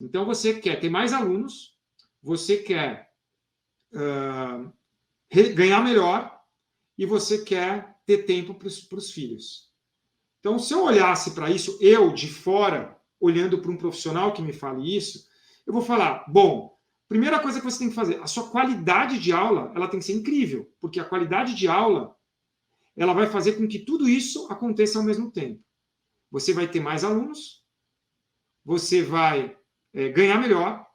Então, você quer ter mais alunos, você quer ganhar melhor e você quer ter tempo para os filhos. Então, se eu olhasse para isso, eu de fora, olhando para um profissional que me fale isso, eu vou falar, bom, primeira coisa que você tem que fazer, a sua qualidade de aula, ela tem que ser incrível, porque a qualidade de aula, ela vai fazer com que tudo isso aconteça ao mesmo tempo. Você vai ter mais alunos, você vai ganhar melhor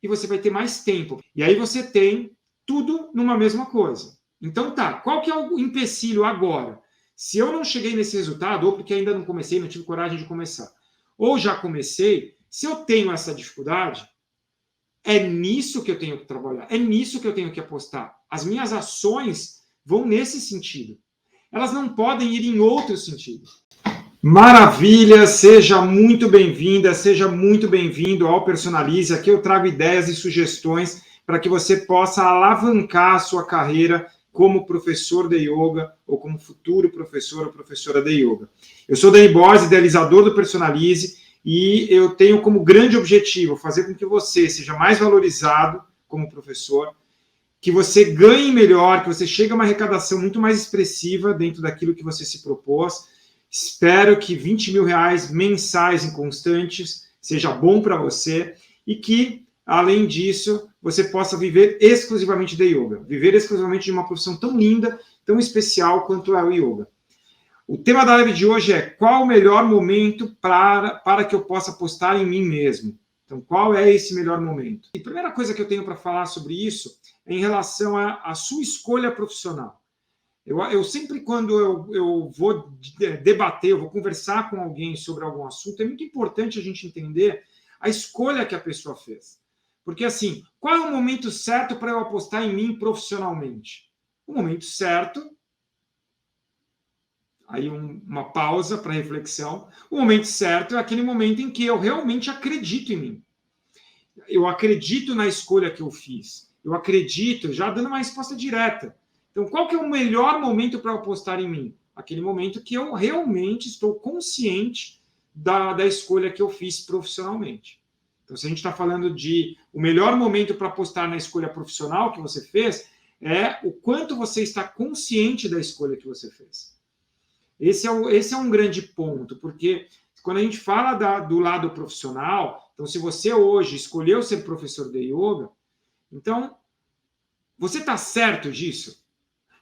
e você vai ter mais tempo. E aí você tem tudo numa mesma coisa. Então tá, qual que é o empecilho agora? Se eu não cheguei nesse resultado, ou porque ainda não comecei, não tive coragem de começar, ou já comecei, se eu tenho essa dificuldade, é nisso que eu tenho que trabalhar, é nisso que eu tenho que apostar. As minhas ações vão nesse sentido. Elas não podem ir em outro sentido. Maravilha, seja muito bem-vinda, seja muito bem-vindo ao Personalize. Aqui eu trago ideias e sugestões para que você possa alavancar a sua carreira como professor de yoga ou como futuro professor ou professora de yoga. Eu sou Dani Borges, idealizador do Personalize, e eu tenho como grande objetivo fazer com que você seja mais valorizado como professor, que você ganhe melhor, que você chegue a uma arrecadação muito mais expressiva dentro daquilo que você se propôs. Espero que 20 mil reais mensais inconstantes seja bom para você e que, além disso, você possa viver exclusivamente de yoga, viver exclusivamente de uma profissão tão linda, tão especial quanto é o yoga. O tema da live de hoje é qual o melhor momento para que eu possa apostar em mim mesmo. Então, qual é esse melhor momento? E a primeira coisa que eu tenho para falar sobre isso é em relação à sua escolha profissional. Eu sempre, quando eu vou debater, eu vou conversar com alguém sobre algum assunto, é muito importante a gente entender a escolha que a pessoa fez. Porque, assim, qual é o momento certo para eu apostar em mim profissionalmente? O momento certo, aí uma pausa para reflexão, o momento certo é aquele momento em que eu realmente acredito em mim. Eu acredito na escolha que eu fiz. Eu acredito, já dando uma resposta direta. Então, qual que é o melhor momento para eu apostar em mim? Aquele momento que eu realmente estou consciente da escolha que eu fiz profissionalmente. Então, se a gente está falando de o melhor momento para apostar na escolha profissional que você fez, é o quanto você está consciente da escolha que você fez. Esse é um grande ponto, porque quando a gente fala do lado profissional, então, se você hoje escolheu ser professor de yoga, então, você está certo disso?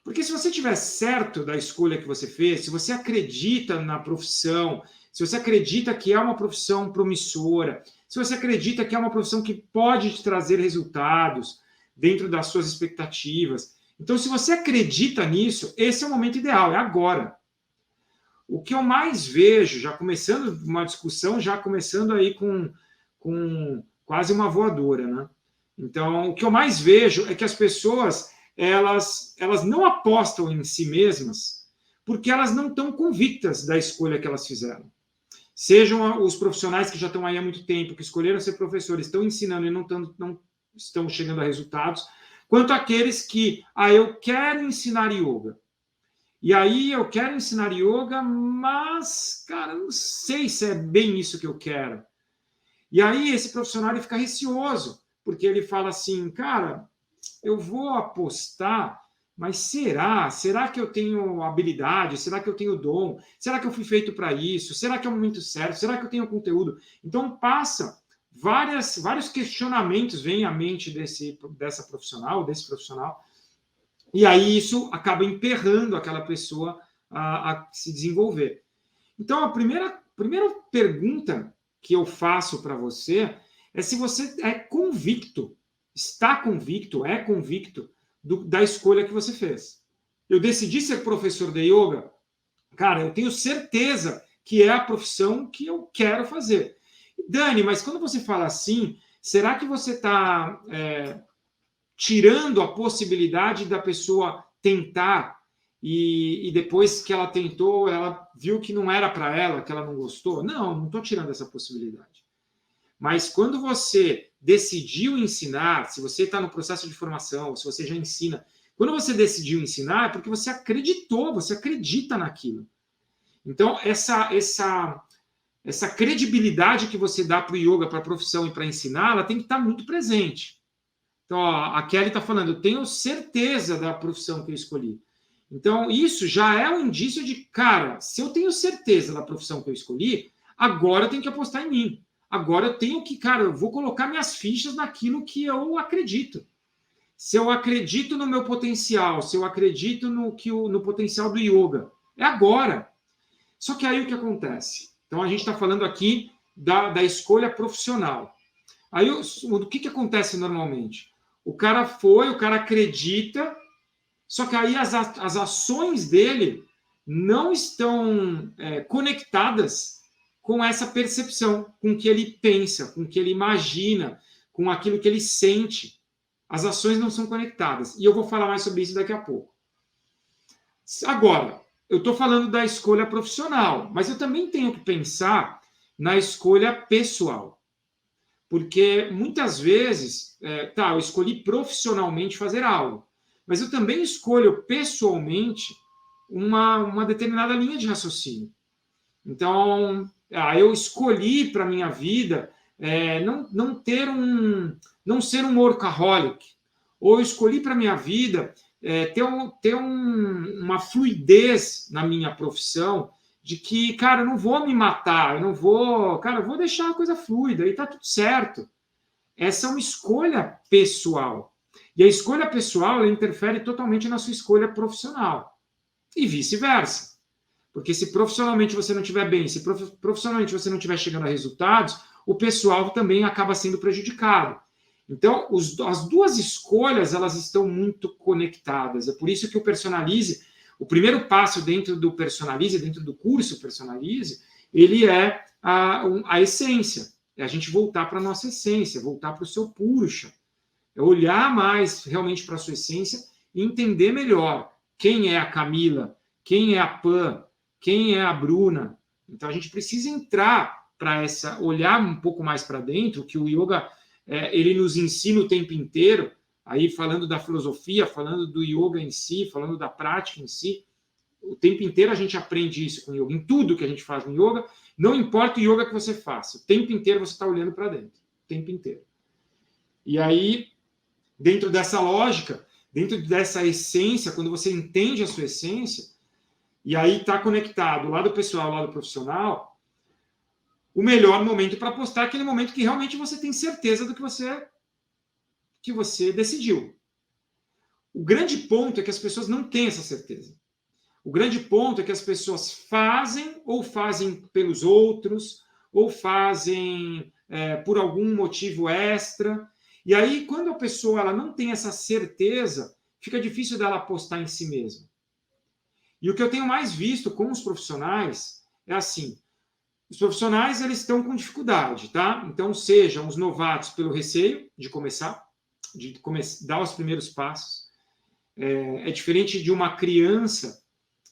Porque se você estiver certo da escolha que você fez, se você acredita na profissão, se você acredita que é uma profissão promissora, se você acredita que é uma profissão que pode te trazer resultados dentro das suas expectativas, então, se você acredita nisso, esse é o momento ideal, é agora. O que eu mais vejo, já começando uma discussão, já começando aí com quase uma voadora, né? Então, o que eu mais vejo é que as pessoas elas não apostam em si mesmas porque elas não estão convictas da escolha que elas fizeram. Sejam os profissionais que já estão aí há muito tempo, que escolheram ser professores, estão ensinando e não estão chegando a resultados, quanto aqueles que, eu quero ensinar yoga. E aí eu quero ensinar yoga, mas, cara, eu não sei se é bem isso que eu quero. E aí esse profissional ele fica receoso, porque ele fala assim, cara, eu vou apostar, mas será? Será que eu tenho habilidade? Será que eu tenho dom? Será que eu fui feito para isso? Será que é o momento certo? Será que eu tenho conteúdo? Então passa vários questionamentos vêm à mente desse profissional, e aí isso acaba emperrando aquela pessoa a se desenvolver. Então, a primeira pergunta que eu faço para você é se você é convicto, é convicto da escolha que você fez. Eu decidi ser professor de yoga, cara, eu tenho certeza que é a profissão que eu quero fazer. Dani, mas quando você fala assim, será que você está tirando a possibilidade da pessoa tentar e depois que ela tentou, ela viu que não era para ela, que ela não gostou? Não estou tirando essa possibilidade. Mas quando você decidiu ensinar, se você está no processo de formação, se você já ensina, quando você decidiu ensinar é porque você acreditou, você acredita naquilo. Então, essa credibilidade que você dá para o yoga, para a profissão e para ensinar, ela tem que estar muito presente. Então, ó, a Kelly está falando, eu tenho certeza da profissão que eu escolhi. Então, isso já é um indício de, cara, se eu tenho certeza da profissão que eu escolhi, agora eu tenho que apostar em mim. Agora eu tenho que, cara, eu vou colocar minhas fichas naquilo que eu acredito. Se eu acredito no meu potencial, se eu acredito no potencial do yoga, é agora. Só que aí o que acontece? Então, a gente está falando aqui da escolha profissional. Aí, o que acontece normalmente? O cara acredita, só que aí as ações dele não estão conectadas com essa percepção, com o que ele pensa, com o que ele imagina, com aquilo que ele sente. As ações não são conectadas. E eu vou falar mais sobre isso daqui a pouco. Agora, eu estou falando da escolha profissional, mas eu também tenho que pensar na escolha pessoal. Porque muitas vezes, eu escolhi profissionalmente fazer algo, mas eu também escolho pessoalmente uma determinada linha de raciocínio. Então, eu escolhi para a minha vida não ser um workaholic, ou eu escolhi para a minha vida ter uma fluidez na minha profissão, de que, cara, eu não vou me matar, eu vou deixar a coisa fluida e tá tudo certo. Essa é uma escolha pessoal. E a escolha pessoal, ela interfere totalmente na sua escolha profissional. E vice-versa. Porque se profissionalmente você não estiver bem, se profissionalmente você não estiver chegando a resultados, o pessoal também acaba sendo prejudicado. Então, as duas escolhas, elas estão muito conectadas. É por isso que o Personalize, o primeiro passo dentro do Personalize, dentro do curso Personalize, ele é a essência. É a gente voltar para a nossa essência, voltar para o seu Purusha. É olhar mais realmente para a sua essência e entender melhor quem é a Camila, quem é a Pan, quem é a Bruna. Então, a gente precisa entrar para olhar um pouco mais para dentro, que o yoga ele nos ensina o tempo inteiro, aí falando da filosofia, falando do yoga em si, falando da prática em si, o tempo inteiro a gente aprende isso com o yoga, em tudo que a gente faz no yoga, não importa o yoga que você faça, o tempo inteiro você está olhando para dentro, o tempo inteiro. E aí, dentro dessa lógica, dentro dessa essência, quando você entende a sua essência, e aí está conectado o lado pessoal, o lado profissional, o melhor momento para apostar é aquele momento que realmente você tem certeza do que você decidiu. O grande ponto é que as pessoas não têm essa certeza. O grande ponto é que as pessoas fazem pelos outros, ou fazem por algum motivo extra. E aí, quando a pessoa ela não tem essa certeza, fica difícil dela apostar em si mesma. E o que eu tenho mais visto com os profissionais é assim, os profissionais eles estão com dificuldade, tá? Então, sejam os novatos pelo receio de começar, dar os primeiros passos. É diferente de uma criança,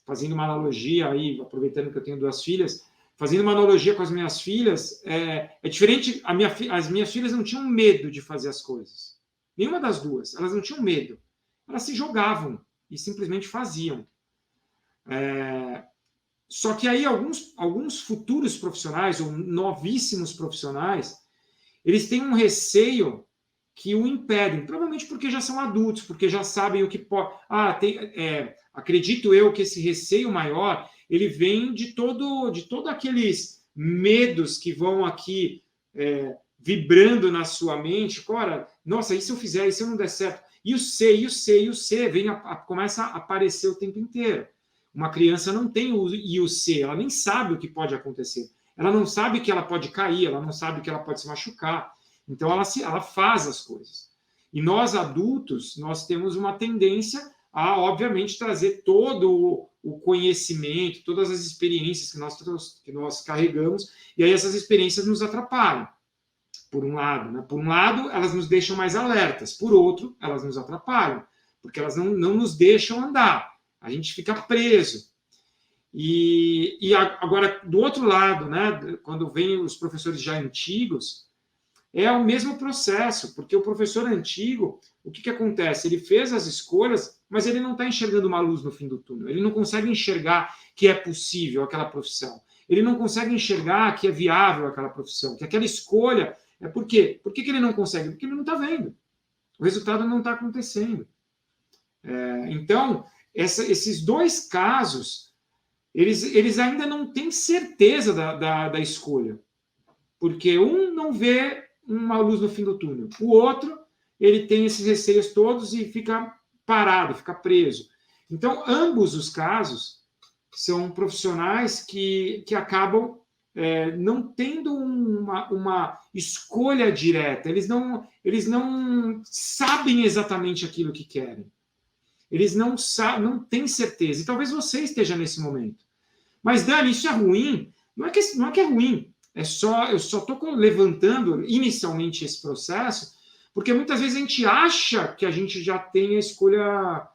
fazendo uma analogia aí, aproveitando que eu tenho 2 filhas, fazendo uma analogia com as minhas filhas, é diferente, as minhas filhas não tinham medo de fazer as coisas. Nenhuma das duas, elas não tinham medo. Elas se jogavam e simplesmente faziam. Só que aí alguns futuros profissionais, ou novíssimos profissionais, eles têm um receio que o impedem, provavelmente porque já são adultos, porque já sabem o que pode... acredito eu que esse receio maior, ele vem de todo aqueles medos que vão aqui vibrando na sua mente. Ora, nossa, e se eu fizer, e se eu não der certo? E o C, começa a aparecer o tempo inteiro. Uma criança não tem o I e o C, ela nem sabe o que pode acontecer. Ela não sabe que ela pode cair, ela não sabe que ela pode se machucar. Então, ela faz as coisas. E nós, adultos, nós temos uma tendência a, obviamente, trazer todo o conhecimento, todas as experiências que nós carregamos, e aí essas experiências nos atrapalham, por um lado. Né? Por um lado, elas nos deixam mais alertas, por outro, elas nos atrapalham, porque elas não nos deixam andar. A gente fica preso. E agora, do outro lado, né, quando vem os professores já antigos, é o mesmo processo, porque o professor antigo, o que acontece? Ele fez as escolhas, mas ele não está enxergando uma luz no fim do túnel. Ele não consegue enxergar que é possível aquela profissão. ele não consegue enxergar que é viável aquela profissão, que aquela escolha é por quê? Por que ele não consegue? Porque ele não está vendo. O resultado não está acontecendo. Então, esses dois casos, eles ainda não têm certeza da escolha. Porque um não vê uma luz no fim do túnel. O outro, ele tem esses receios todos e fica parado, fica preso. Então, ambos os casos são profissionais que acabam não tendo uma escolha direta. Eles não sabem exatamente aquilo que querem. Eles não têm certeza. E talvez você esteja nesse momento. Mas, Dani, isso é ruim? Não é que é ruim. Eu só estou levantando inicialmente esse processo, porque muitas vezes a gente acha que a gente já tem a escolha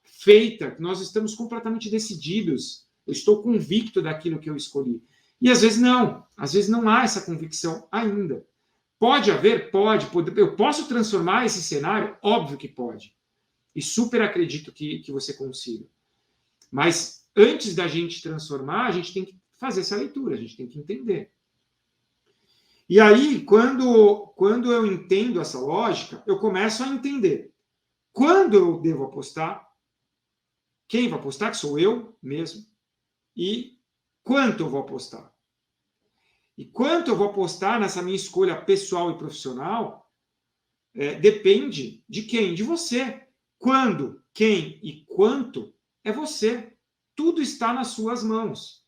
feita, que nós estamos completamente decididos. Eu estou convicto daquilo que eu escolhi. E às vezes não há essa convicção ainda. Pode haver? Pode. Eu posso transformar esse cenário? Óbvio que pode. E super acredito que você consiga. Mas antes da gente transformar, a gente tem que fazer essa leitura, a gente tem que entender. E aí, quando eu entendo essa lógica, eu começo a entender quando eu devo apostar, quem vai apostar, que sou eu mesmo, e quanto eu vou apostar. E quanto eu vou apostar nessa minha escolha pessoal e profissional depende de quem? De você. Quando, quem e quanto é você. Tudo está nas suas mãos.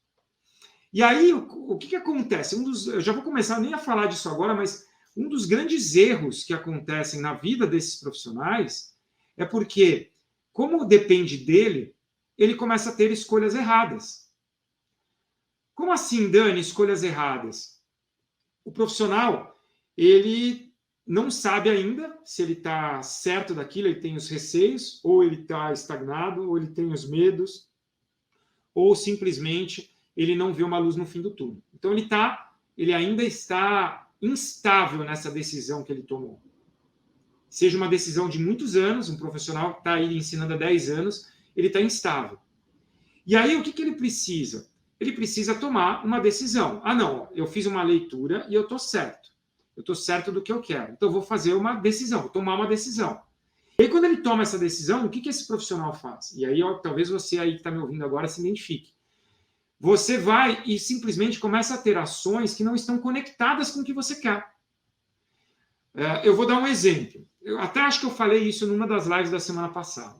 E aí, o que acontece? Eu já vou começar nem a falar disso agora, mas um dos grandes erros que acontecem na vida desses profissionais é porque, como depende dele, ele começa a ter escolhas erradas. Como assim, Dani, escolhas erradas? O profissional, ele não sabe ainda se ele está certo daquilo, ele tem os receios, ou ele está estagnado, ou ele tem os medos, ou simplesmente ele não vê uma luz no fim do túnel. Então ele ainda está instável nessa decisão que ele tomou. Seja uma decisão de muitos anos, um profissional que está aí ensinando há 10 anos, ele está instável. E aí o que ele precisa? Ele precisa tomar uma decisão. Não, eu fiz uma leitura e eu estou certo. Eu estou certo do que eu quero. Então eu vou fazer uma decisão, vou tomar uma decisão. E aí quando ele toma essa decisão, o que esse profissional faz? E aí talvez você aí que está me ouvindo agora se identifique. Você vai e simplesmente começa a ter ações que não estão conectadas com o que você quer. Eu vou dar um exemplo. Eu até acho que eu falei isso numa das lives da semana passada.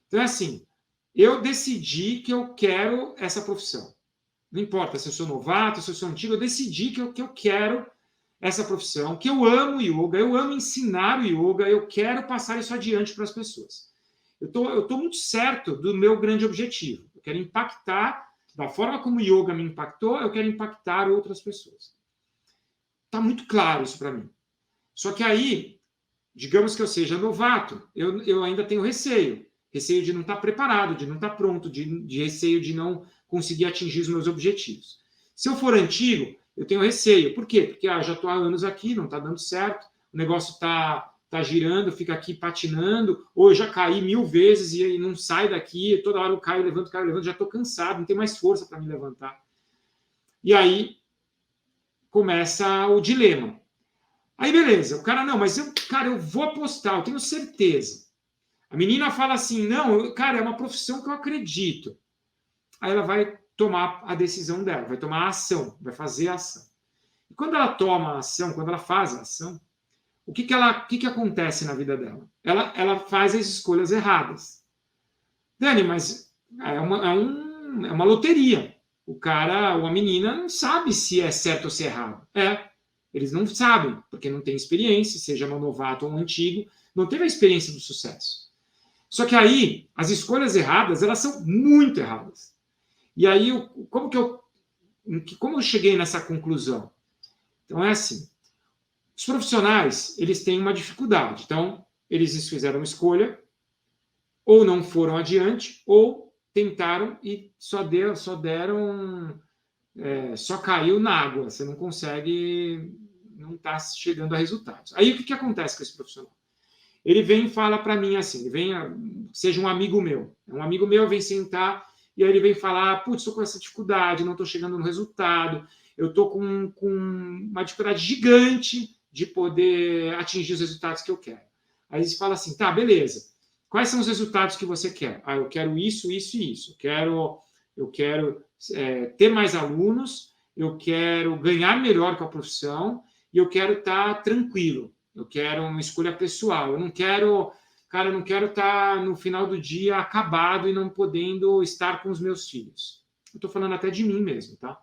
Então é assim, eu decidi que eu quero essa profissão. Não importa se eu sou novato, se eu sou antigo, eu decidi que eu quero essa profissão, que eu amo yoga, eu amo ensinar o yoga, eu quero passar isso adiante para as pessoas. Eu tô muito certo do meu grande objetivo. Eu quero impactar, da forma como o yoga me impactou, eu quero impactar outras pessoas. Está muito claro isso para mim. Só que aí, digamos que eu seja novato, eu ainda tenho receio. Receio de não estar preparado, de não estar pronto, de receio de não conseguir atingir os meus objetivos. Se eu for antigo, eu tenho receio. Por quê? Porque já estou há anos aqui, não está dando certo, o negócio está girando, fica aqui patinando, ou eu já caí 1000 vezes e não sai daqui, toda hora eu caio, levanto, já estou cansado, não tenho mais força para me levantar. E aí começa o dilema. Aí beleza, o cara, não, mas eu vou apostar, eu tenho certeza. A menina fala assim, não, cara, é uma profissão que eu acredito. Aí ela vai tomar a decisão dela, vai tomar a ação, vai fazer a ação. E quando ela toma a ação, quando ela faz a ação, o que acontece na vida dela? Ela faz as escolhas erradas. Dani, mas é uma loteria. O cara ou a menina não sabe se é certo ou se é errado. Eles não sabem, porque não tem experiência, seja um novato ou um antigo, não teve a experiência do sucesso. Só que aí, as escolhas erradas, elas são muito erradas. E aí, como eu cheguei nessa conclusão? Então, é assim, os profissionais, eles têm uma dificuldade. Então, eles fizeram uma escolha, ou não foram adiante, ou tentaram e só caiu na água. Você não consegue, não está chegando a resultados. Aí, o que acontece com esse profissional? Ele vem e fala para mim assim, seja um amigo meu vem sentar e aí ele vem falar, putz, estou com essa dificuldade, não estou chegando no resultado, eu estou com uma dificuldade gigante de poder atingir os resultados que eu quero. Aí você fala assim, tá, beleza, quais são os resultados que você quer? Ah, eu quero isso, isso e isso, eu quero ter mais alunos, eu quero ganhar melhor com a profissão, e eu quero estar tranquilo, eu quero uma escolha pessoal, eu não quero... Cara, eu não quero estar no final do dia acabado e não podendo estar com os meus filhos. Eu estou falando até de mim mesmo, tá?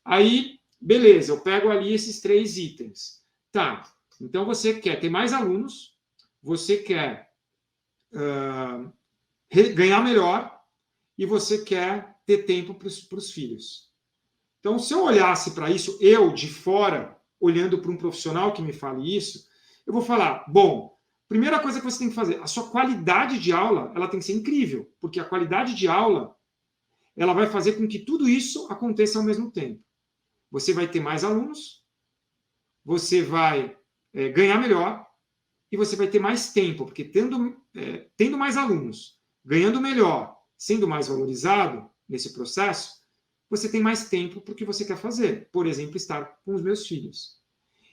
Aí, beleza, eu pego ali esses 3 itens. Tá, então você quer ter mais alunos, você quer ganhar melhor e você quer ter tempo para os filhos. Então, se eu olhasse para isso, eu de fora, olhando para um profissional que me fale isso, eu vou falar, bom, primeira coisa que você tem que fazer, a sua qualidade de aula, ela tem que ser incrível, porque a qualidade de aula, ela vai fazer com que tudo isso aconteça ao mesmo tempo. Você vai ter mais alunos, você vai ganhar melhor e você vai ter mais tempo, porque tendo mais alunos, ganhando melhor, sendo mais valorizado nesse processo, você tem mais tempo para o que você quer fazer. Por exemplo, estar com os meus filhos.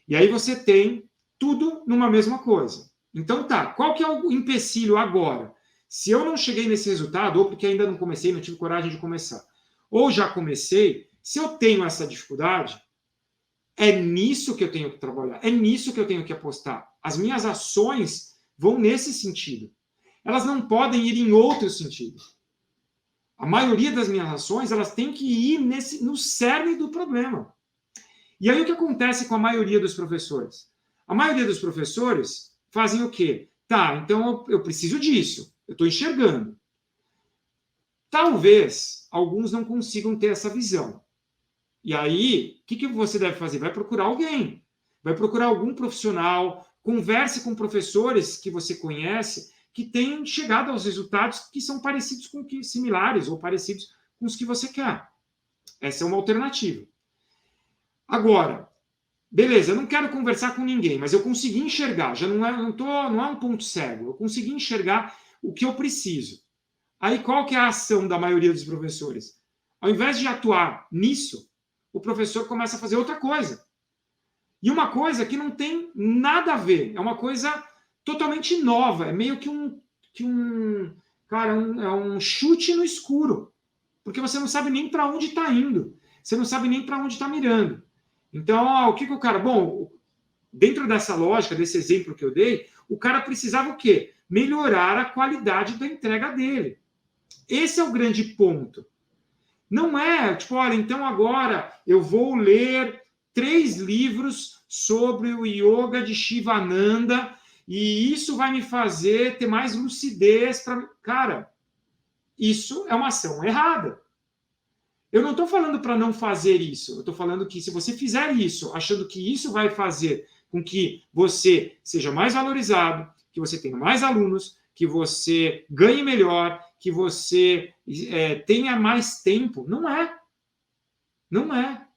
E aí você tem tudo numa mesma coisa. Então tá, qual que é o empecilho agora? Se eu não cheguei nesse resultado, ou porque ainda não comecei, não tive coragem de começar, ou já comecei, se eu tenho essa dificuldade, é nisso que eu tenho que trabalhar, é nisso que eu tenho que apostar. As minhas ações vão nesse sentido. Elas não podem ir em outro sentido. A maioria das minhas ações, elas têm que ir no cerne do problema. E aí o que acontece com a maioria dos professores? A maioria dos professores fazem o quê? Tá, então eu preciso disso, eu estou enxergando. Talvez alguns não consigam ter essa visão. E aí, o que você deve fazer? Vai procurar alguém, vai procurar algum profissional, converse com professores que você conhece que tenham chegado aos resultados que são parecidos com que similares ou parecidos com os que você quer. Essa é uma alternativa. Agora, beleza, eu não quero conversar com ninguém, mas eu consegui enxergar, já não é um ponto cego, eu consegui enxergar o que eu preciso. Aí qual que é a ação da maioria dos professores? Ao invés de atuar nisso, o professor começa a fazer outra coisa. E uma coisa que não tem nada a ver, é uma coisa totalmente nova, é meio que um chute no escuro, porque você não sabe nem para onde está indo, você não sabe nem para onde está mirando. Então, o que o cara... Bom, dentro dessa lógica, desse exemplo que eu dei, o cara precisava o quê? Melhorar a qualidade da entrega dele. Esse é o grande ponto. Não é, tipo, olha, então agora eu vou ler 3 livros sobre o yoga de Shivananda e isso vai me fazer ter mais lucidez para... Cara, isso é uma ação errada. Eu não estou falando para não fazer isso. Eu estou falando que se você fizer isso, achando que isso vai fazer com que você seja mais valorizado, que você tenha mais alunos, que você ganhe melhor, que você tenha mais tempo, não é. Não é.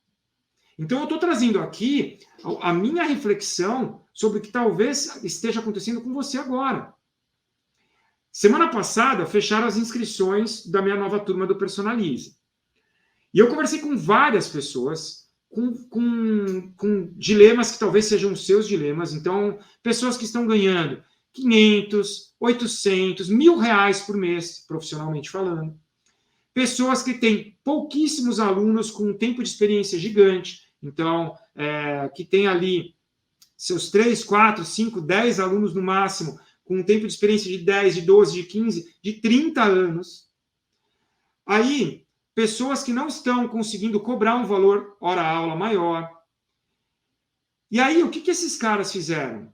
Então, eu estou trazendo aqui a minha reflexão sobre o que talvez esteja acontecendo com você agora. Semana passada, fecharam as inscrições da minha nova turma do Personalize. E eu conversei com várias pessoas com dilemas que talvez sejam os seus dilemas. Então, pessoas que estão ganhando 500, 800, R$1.000 por mês, profissionalmente falando. Pessoas que têm pouquíssimos alunos com um tempo de experiência gigante. Então, que tem ali seus 3, 4, 5, 10 alunos no máximo, com um tempo de experiência de 10, de 12, de 15, de 30 anos. Aí, pessoas que não estão conseguindo cobrar um valor hora-aula maior. E aí, o que esses caras fizeram?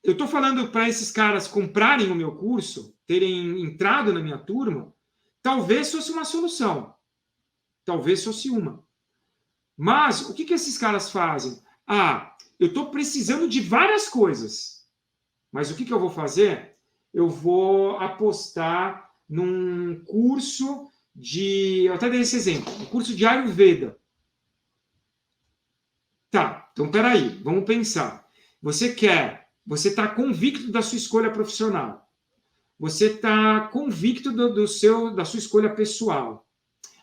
Eu estou falando para esses caras comprarem o meu curso, terem entrado na minha turma, talvez fosse uma solução. Talvez fosse uma. Mas, o que esses caras fazem? Eu estou precisando de várias coisas. Mas o que eu vou fazer? Eu vou apostar num curso eu até dei esse exemplo, um curso de Ayurveda. Tá, então peraí, vamos pensar. Você está convicto da sua escolha profissional. você está convicto da sua escolha pessoal.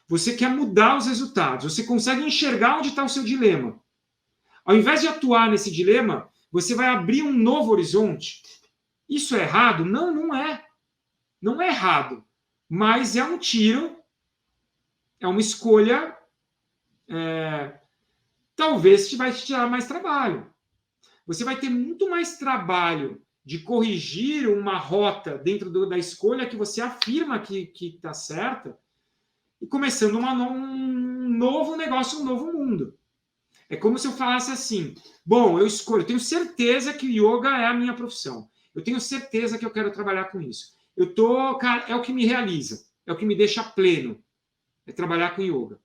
Você quer mudar os resultados. Você consegue enxergar onde está o seu dilema. Ao invés de atuar nesse dilema, você vai abrir um novo horizonte. Isso é errado? Não, não é. Não é errado. Mas é um tiro, é uma escolha, talvez vai te tirar mais trabalho. Você vai ter muito mais trabalho de corrigir uma rota dentro da escolha que você afirma que está certa e começando um novo negócio, um novo mundo. É como se eu falasse assim, bom, eu tenho certeza que o yoga é a minha profissão. Eu tenho certeza que eu quero trabalhar com isso. Cara, é o que me realiza, é o que me deixa pleno, é trabalhar com yoga.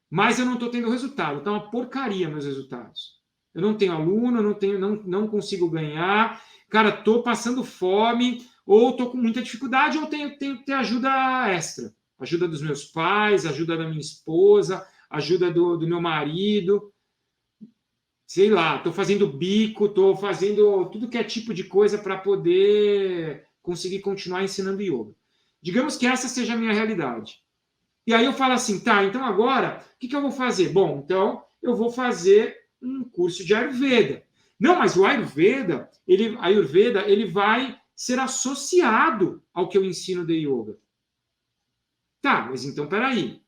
Mas eu não estou tendo resultado, tá uma porcaria meus resultados. Eu não tenho aluno, não consigo ganhar, cara, estou passando fome, ou estou com muita dificuldade, ou tenho que ter ajuda extra. Ajuda dos meus pais, ajuda da minha esposa, ajuda do meu marido. Sei lá, estou fazendo bico, estou fazendo tudo que é tipo de coisa para poder conseguir continuar ensinando yoga. Digamos que essa seja a minha realidade. E aí eu falo assim, tá, então agora, o que eu vou fazer? Bom, então eu vou fazer um curso de Ayurveda. Não, mas o Ayurveda, ele vai ser associado ao que eu ensino de yoga. Tá, mas então peraí.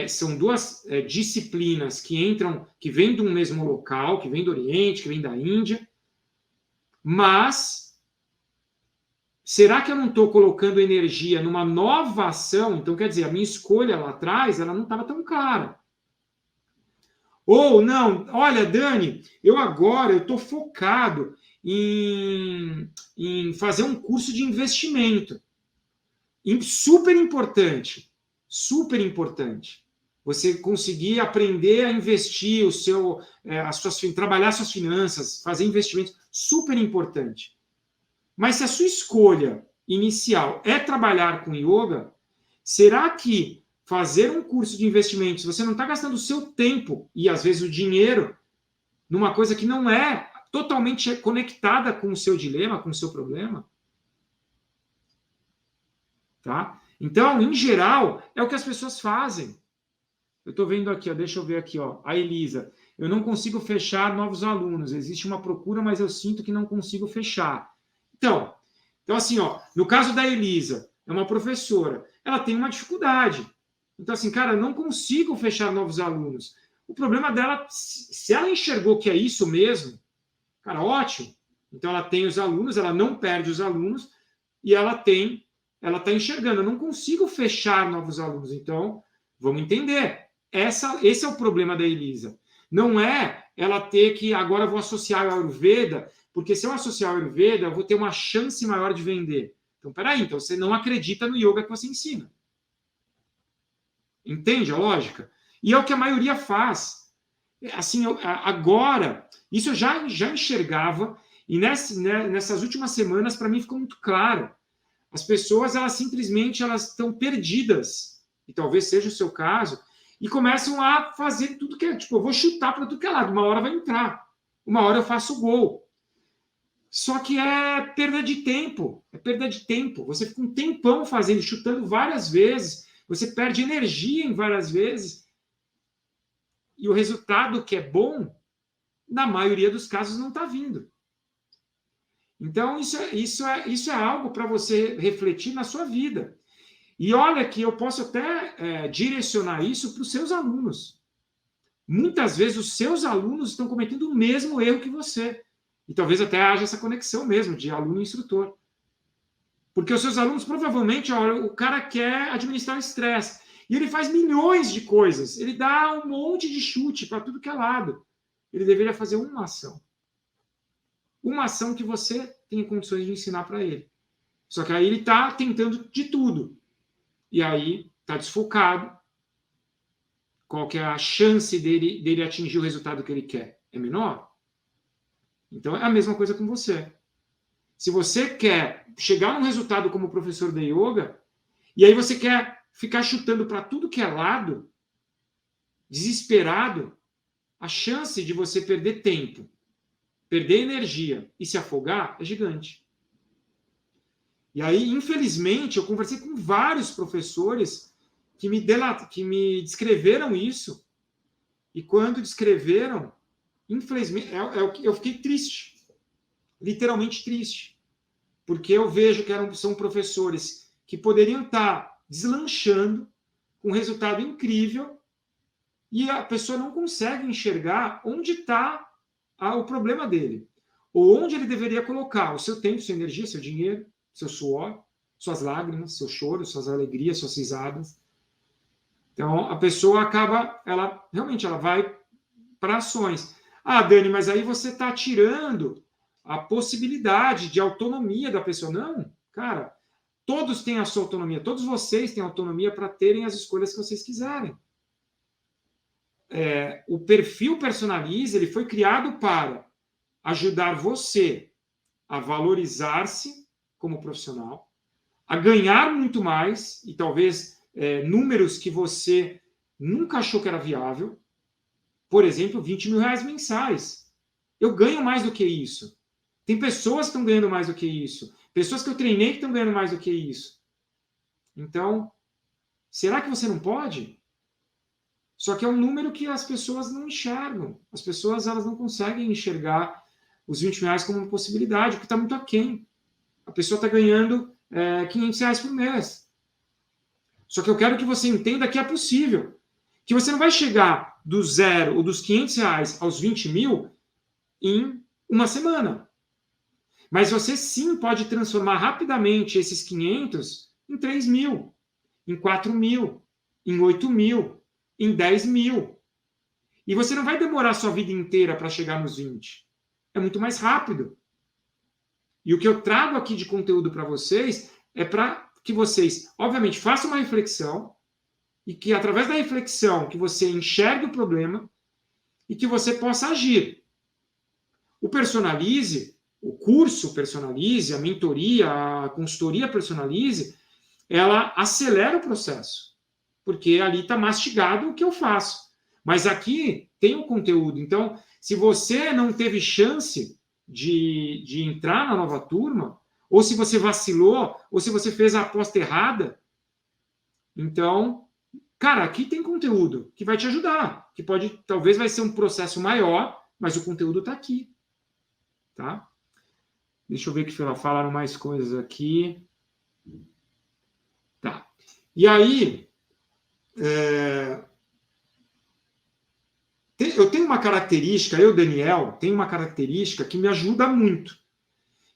São duas disciplinas que vêm de um mesmo local, que vêm do Oriente, que vêm da Índia, mas será que eu não estou colocando energia numa nova ação? Então, quer dizer, a minha escolha lá atrás, ela não estava tão clara. Ou não, olha, Dani, eu estou focado em fazer um curso de investimento. Super importante. Super importante. Você conseguir aprender a investir trabalhar suas finanças, fazer investimentos, super importante. Mas se a sua escolha inicial é trabalhar com yoga, será que fazer um curso de investimentos, você não está gastando o seu tempo e às vezes o dinheiro numa coisa que não é totalmente conectada com o seu dilema, com o seu problema? Tá? Então, em geral, é o que as pessoas fazem. Eu estou vendo aqui, ó, deixa eu ver aqui, ó, a Elisa. Eu não consigo fechar novos alunos. Existe uma procura, mas eu sinto que não consigo fechar. Então assim, ó, no caso da Elisa, é uma professora, ela tem uma dificuldade. Então, assim, cara, eu não consigo fechar novos alunos. O problema dela, se ela enxergou que é isso mesmo, cara, ótimo. Então, ela tem os alunos, ela não perde os alunos e ela está enxergando. Eu não consigo fechar novos alunos. Então, vamos entender. Esse é o problema da Elisa. Não é ela ter que, agora vou associar a Ayurveda, porque se eu associar a Ayurveda, eu vou ter uma chance maior de vender. Então, peraí, então você não acredita no yoga que você ensina. Entende a lógica? E é o que a maioria faz. Assim, agora, isso eu já enxergava, e nessas últimas semanas, para mim, ficou muito claro. As pessoas, elas simplesmente estão perdidas, e talvez seja o seu caso, e começam a fazer tudo que é, tipo, eu vou chutar para tudo que é lado, uma hora vai entrar, uma hora eu faço gol. Só que é perda de tempo, Você fica um tempão fazendo, chutando várias vezes, você perde energia em várias vezes, e o resultado que é bom, na maioria dos casos, não está vindo. Então, isso é algo para você refletir na sua vida. E olha que eu posso até direcionar isso para os seus alunos. Muitas vezes os seus alunos estão cometendo o mesmo erro que você. E talvez até haja essa conexão mesmo de aluno e instrutor. Porque os seus alunos, provavelmente, o cara quer administrar o estresse. E ele faz milhões de coisas. Ele dá um monte de chute para tudo que é lado. Ele deveria fazer uma ação. Uma ação que você tem condições de ensinar para ele. Só que aí ele está tentando de tudo. E aí está desfocado. Qual que é a chance dele atingir o resultado que ele quer? É menor? Então é a mesma coisa com você. Se você quer chegar num resultado como professor de yoga, e aí você quer ficar chutando para tudo que é lado, desesperado, a chance de você perder tempo, perder energia e se afogar é gigante. E aí, infelizmente, eu conversei com vários professores que me descreveram isso. E quando descreveram, infelizmente, eu fiquei triste. Literalmente triste. Porque eu vejo que são professores que poderiam estar deslanchando com um resultado incrível e a pessoa não consegue enxergar onde está o problema dele. Ou onde ele deveria colocar o seu tempo, sua energia, seu dinheiro, seu suor, suas lágrimas, seu choro, suas alegrias, suas risadas. Então, a pessoa acaba, ela vai para ações. Ah, Dani, mas aí você está tirando a possibilidade de autonomia da pessoa. Não, cara, todos têm a sua autonomia, todos vocês têm autonomia para terem as escolhas que vocês quiserem. O perfil Personalize, ele foi criado para ajudar você a valorizar-se como profissional, a ganhar muito mais, e talvez números que você nunca achou que era viável. Por exemplo, 20 mil reais mensais. Eu ganho mais do que isso. Tem pessoas que estão ganhando mais do que isso. Pessoas que eu treinei que estão ganhando mais do que isso. Então, será que você não pode? Só que é um número que as pessoas não enxergam. As pessoas elas não conseguem enxergar os 20 mil reais como uma possibilidade, porque está muito aquém. A pessoa está ganhando 500 reais por mês. Só que eu quero que você entenda que é possível. Que você não vai chegar do zero ou dos 500 reais aos 20 mil em uma semana. Mas você sim pode transformar rapidamente esses 500 em 3 mil, em 4 mil, em 8 mil, em 10 mil. E você não vai demorar a sua vida inteira para chegar nos 20. É muito mais rápido. E o que eu trago aqui de conteúdo para vocês é para que vocês, obviamente, façam uma reflexão e que, através da reflexão, que você enxergue o problema e que você possa agir. O Personalize, o curso Personalize, a mentoria, a consultoria Personalize, ela acelera o processo, porque ali está mastigado o que eu faço. Mas aqui tem o conteúdo. Então, se você não teve chance de entrar na nova turma, ou se você vacilou, ou se você fez a aposta errada, então, cara, aqui tem conteúdo que vai te ajudar, que talvez vai ser um processo maior, mas o conteúdo está aqui, tá? Deixa eu ver que falaram mais coisas aqui. Tá. E aí, eu tenho uma característica, Daniel, tenho uma característica que me ajuda muito.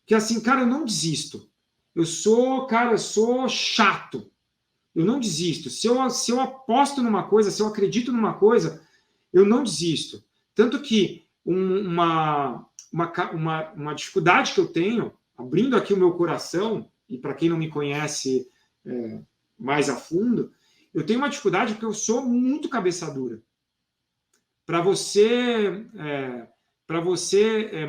Que é assim, cara, eu não desisto. Eu sou chato. Eu não desisto. Se eu aposto numa coisa, se eu acredito numa coisa, eu não desisto. Tanto que uma dificuldade que eu tenho, abrindo aqui o meu coração, e para quem não me conhece mais a fundo, eu tenho uma dificuldade porque eu sou muito cabeça dura. Para você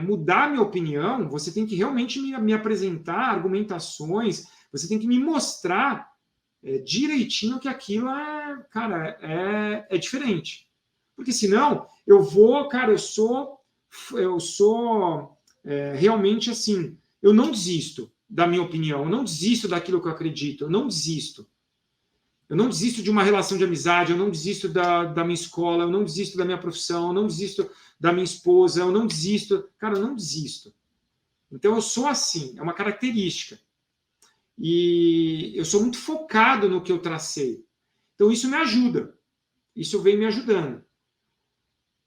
mudar a minha opinião, você tem que realmente me apresentar argumentações, você tem que me mostrar direitinho que aquilo é diferente. Porque senão eu vou, cara, eu sou realmente assim, eu não desisto da minha opinião, eu não desisto daquilo que eu acredito, eu não desisto. Eu não desisto de uma relação de amizade, eu não desisto da minha escola, eu não desisto da minha profissão, eu não desisto da minha esposa, eu não desisto. Cara, eu não desisto. Então, eu sou assim, é uma característica. E eu sou muito focado no que eu tracei. Então, isso me ajuda. Isso vem me ajudando.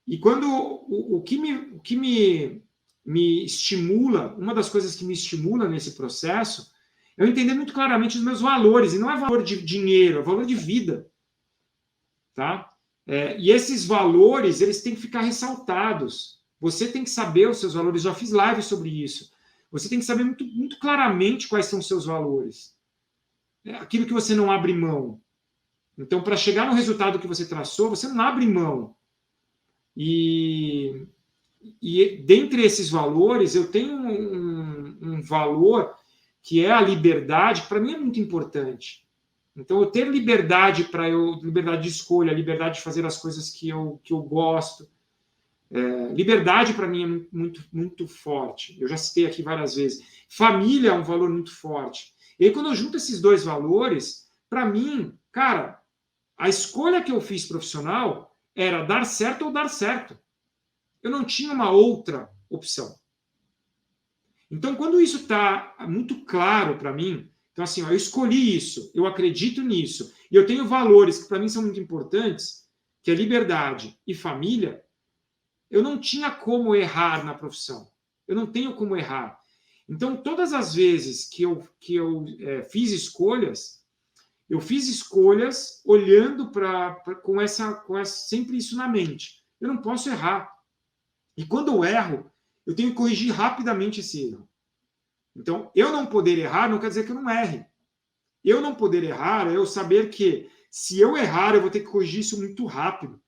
E quando o que me estimula, uma das coisas que me estimula nesse processo, eu entender muito claramente os meus valores, e não é valor de dinheiro, é valor de vida. Tá? E esses valores, eles têm que ficar ressaltados. Você tem que saber os seus valores, já fiz live sobre isso. Você tem que saber muito, muito claramente quais são os seus valores. Aquilo que você não abre mão. Então, para chegar no resultado que você traçou, você não abre mão. E dentre esses valores, eu tenho um valor que é a liberdade, que para mim é muito importante. Então, eu ter liberdade liberdade de escolha, liberdade de fazer as coisas que eu gosto. Liberdade, para mim, é muito, muito forte. Eu já citei aqui várias vezes. Família é um valor muito forte. E aí, quando eu junto esses dois valores, para mim, cara, a escolha que eu fiz profissional era dar certo ou dar certo. Eu não tinha uma outra opção. Então, quando isso está muito claro para mim, então assim, ó, eu escolhi isso, eu acredito nisso, e eu tenho valores que para mim são muito importantes, que é liberdade e família, eu não tinha como errar na profissão. Eu não tenho como errar. Então, todas as vezes que eu fiz escolhas, eu fiz escolhas olhando com essa sempre isso na mente. Eu não posso errar. E quando eu erro, eu tenho que corrigir rapidamente esse erro. Então, eu não poder errar não quer dizer que eu não erre. Eu não poder errar é eu saber que, se eu errar, eu vou ter que corrigir isso muito rápido.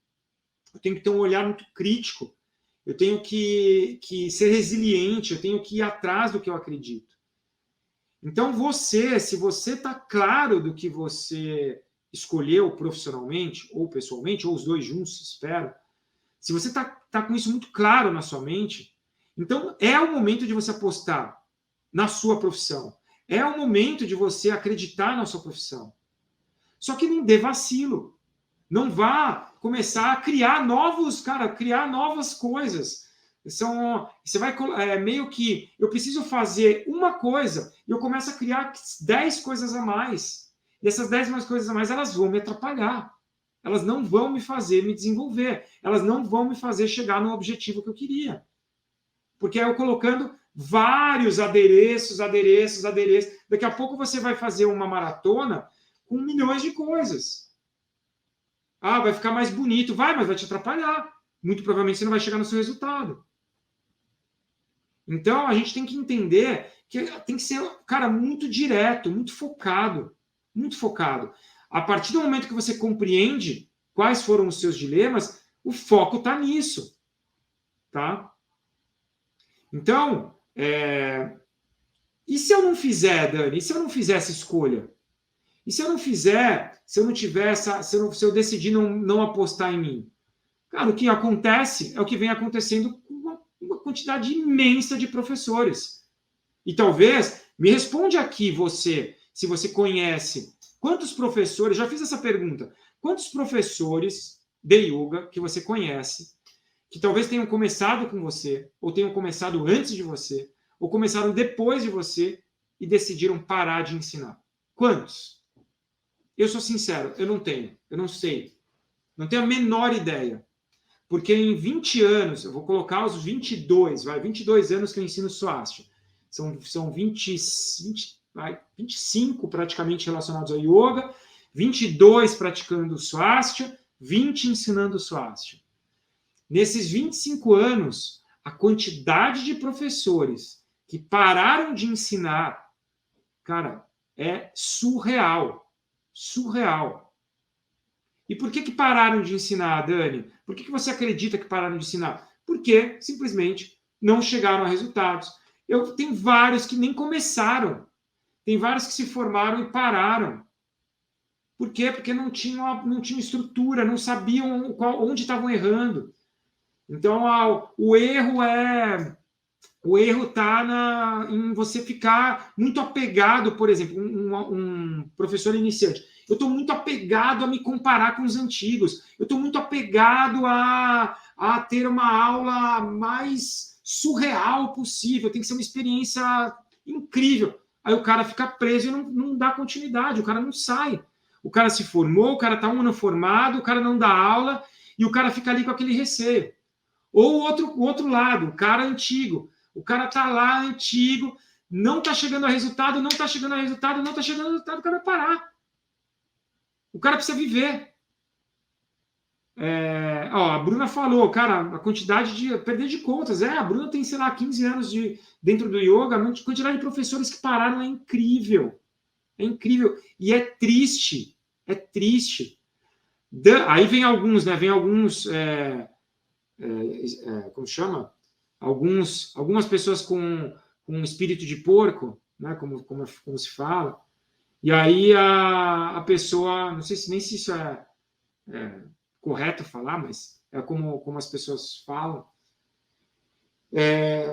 Eu tenho que ter um olhar muito crítico. Eu tenho que ser resiliente, eu tenho que ir atrás do que eu acredito. Então, se você está claro do que você escolheu profissionalmente, ou pessoalmente, ou os dois juntos, espero, se você tá com isso muito claro na sua mente, então é o momento de você apostar na sua profissão. É o momento de você acreditar na sua profissão. Só que não dê vacilo. Não vá começar a criar novas coisas. Você vai meio que, eu preciso fazer uma coisa e eu começo a criar 10 coisas a mais. E essas 10 mais coisas a mais, elas vão me atrapalhar. Elas não vão me fazer me desenvolver. Elas não vão me fazer chegar no objetivo que eu queria. Porque eu colocando vários adereços. Daqui a pouco você vai fazer uma maratona com milhões de coisas. Ah, vai ficar mais bonito. Mas vai te atrapalhar. Muito provavelmente você não vai chegar no seu resultado. Então, a gente tem que entender que tem que ser, cara, muito direto, muito focado. Muito focado. A partir do momento que você compreende quais foram os seus dilemas, o foco está nisso. Tá? Então, e se eu não fizer, Dani? E se eu não fizer essa escolha? E se eu não fizer, se eu não tiver se eu decidir não apostar em mim? Cara, o que acontece é o que vem acontecendo com uma quantidade imensa de professores. E talvez, me responde aqui você, se você conhece, quantos professores, já fiz essa pergunta, quantos professores de yoga que você conhece, que talvez tenham começado com você, ou tenham começado antes de você, ou começaram depois de você e decidiram parar de ensinar? Quantos? Eu sou sincero, eu não sei. Não tenho a menor ideia. Porque em 20 anos, eu vou colocar os 22 anos que eu ensino Swastika. São 25 praticamente relacionados ao yoga, 22 praticando Swastika, 20 ensinando Swastika. Nesses 25 anos, a quantidade de professores que pararam de ensinar, cara, é surreal. Surreal. E por que pararam de ensinar, Dani? Por que você acredita que pararam de ensinar? Porque simplesmente não chegaram a resultados. Tem vários que nem começaram. Tem vários que se formaram e pararam. Por quê? Porque não tinham estrutura, não sabiam onde estavam errando. Então, o erro está em você ficar muito apegado, por exemplo, um professor iniciante. Eu estou muito apegado a me comparar com os antigos. Eu estou muito apegado a ter uma aula mais surreal possível. Tem que ser uma experiência incrível. Aí o cara fica preso e não dá continuidade. O cara não sai. O cara se formou, o cara está um ano formado, o cara não dá aula e o cara fica ali com aquele receio. Ou o outro lado, o cara antigo. O cara está lá antigo, não está chegando a resultado, o cara vai parar. O cara precisa viver. A Bruna falou, cara, a quantidade de perder de contas. A Bruna tem, sei lá, 15 anos dentro do yoga, a quantidade de professores que pararam é incrível. É incrível. E é triste. É triste. Aí vem alguns, né? Como chama? Algumas pessoas com espírito de porco, né? Como se fala. E aí a pessoa, não sei nem se isso é correto falar, mas é como as pessoas falam.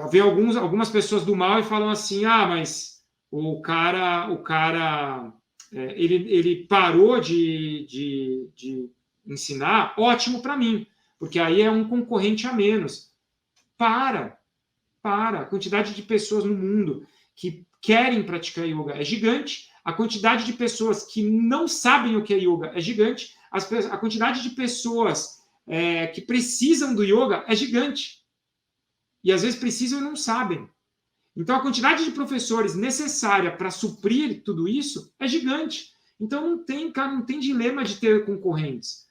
Vem algumas pessoas do mal e falam assim, mas o cara ele parou de ensinar, ótimo para mim, porque aí é um concorrente a menos. Para. A quantidade de pessoas no mundo que querem praticar yoga é gigante, a quantidade de pessoas que não sabem o que é yoga é gigante, a quantidade de pessoas que precisam do yoga é gigante. E às vezes precisam e não sabem. Então a quantidade de professores necessária para suprir tudo isso é gigante. Então não tem dilema de ter concorrentes.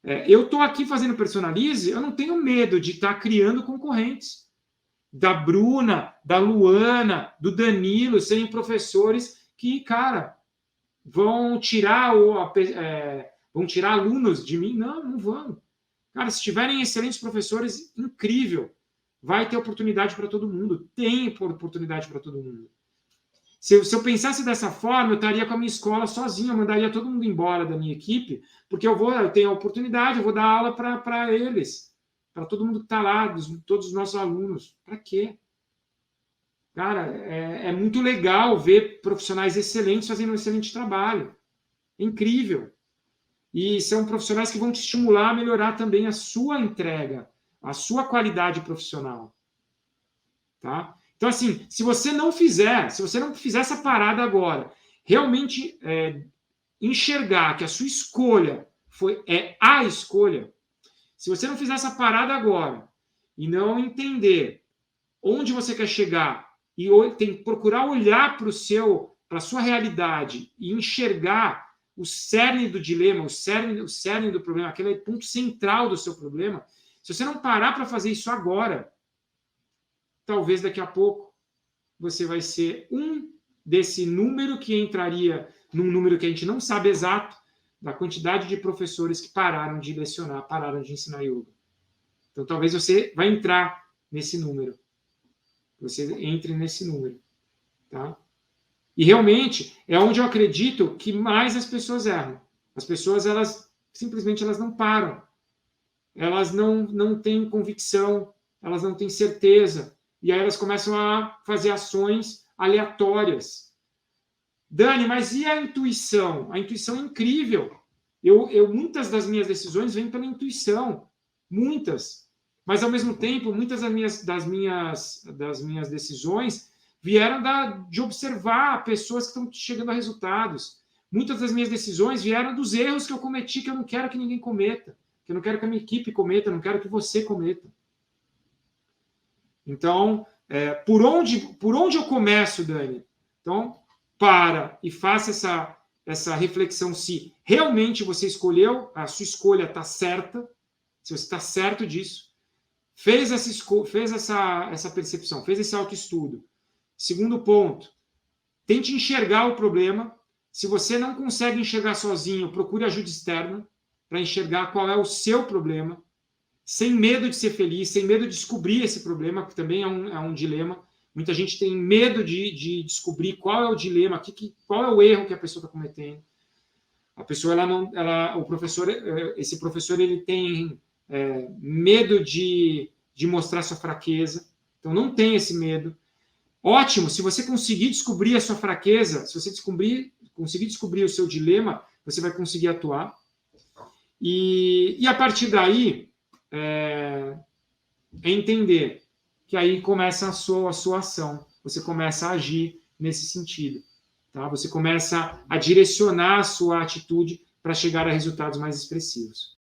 Eu estou aqui fazendo Personalize, eu não tenho medo de estar criando concorrentes. Da Bruna, da Luana, do Danilo, serem professores que, cara, vão tirar alunos de mim? Não vão. Cara, se tiverem excelentes professores, incrível. Vai ter oportunidade para todo mundo. Tem oportunidade para todo mundo. Se eu pensasse dessa forma, eu estaria com a minha escola sozinho, eu mandaria todo mundo embora da minha equipe, porque eu tenho a oportunidade, eu vou dar aula para eles. Para todo mundo que está lá, todos os nossos alunos. Para quê? Cara, é muito legal ver profissionais excelentes fazendo um excelente trabalho. É incrível. E são profissionais que vão te estimular a melhorar também a sua entrega, a sua qualidade profissional. Tá? Então, assim, se você não fizer essa parada agora, realmente enxergar que a sua escolha é a escolha, se você não fizer essa parada agora e não entender onde você quer chegar e tem que procurar olhar para a sua realidade e enxergar o cerne do dilema, o cerne do problema, aquele ponto central do seu problema, se você não parar para fazer isso agora, talvez daqui a pouco você vai ser desse número que entraria num número que a gente não sabe exato, da quantidade de professores que pararam de lecionar, pararam de ensinar yoga. Então, talvez você vai entrar nesse número. Você entre nesse número. Tá? E, realmente, é onde eu acredito que mais as pessoas erram. As pessoas, simplesmente não param. Elas não têm convicção, elas não têm certeza. E aí elas começam a fazer ações aleatórias. Dani, mas e a intuição? A intuição é incrível. Muitas das minhas decisões vêm pela intuição. Muitas. Mas, ao mesmo tempo, muitas das minhas decisões vieram de observar pessoas que estão chegando a resultados. Muitas das minhas decisões vieram dos erros que eu cometi, que eu não quero que ninguém cometa, que eu não quero que a minha equipe cometa, eu não quero que você cometa. Então, por onde eu começo, Dani? Então, para e faça essa reflexão se realmente você escolheu, a sua escolha está certa, se você está certo disso, fez essa percepção, fez esse autoestudo. Segundo ponto, tente enxergar o problema. Se você não consegue enxergar sozinho, procure ajuda externa para enxergar qual é o seu problema, sem medo de ser feliz, sem medo de descobrir esse problema, que também é um dilema. Muita gente tem medo de descobrir qual é o dilema, qual é o erro que a pessoa está cometendo. A pessoa, esse professor, ele tem medo de mostrar sua fraqueza. Então, não tem esse medo. Ótimo, se você conseguir descobrir a sua fraqueza, se você conseguir descobrir o seu dilema, você vai conseguir atuar. E a partir daí, entender que aí começa a sua ação. Você começa a agir nesse sentido. Tá? Você começa a direcionar a sua atitude para chegar a resultados mais expressivos.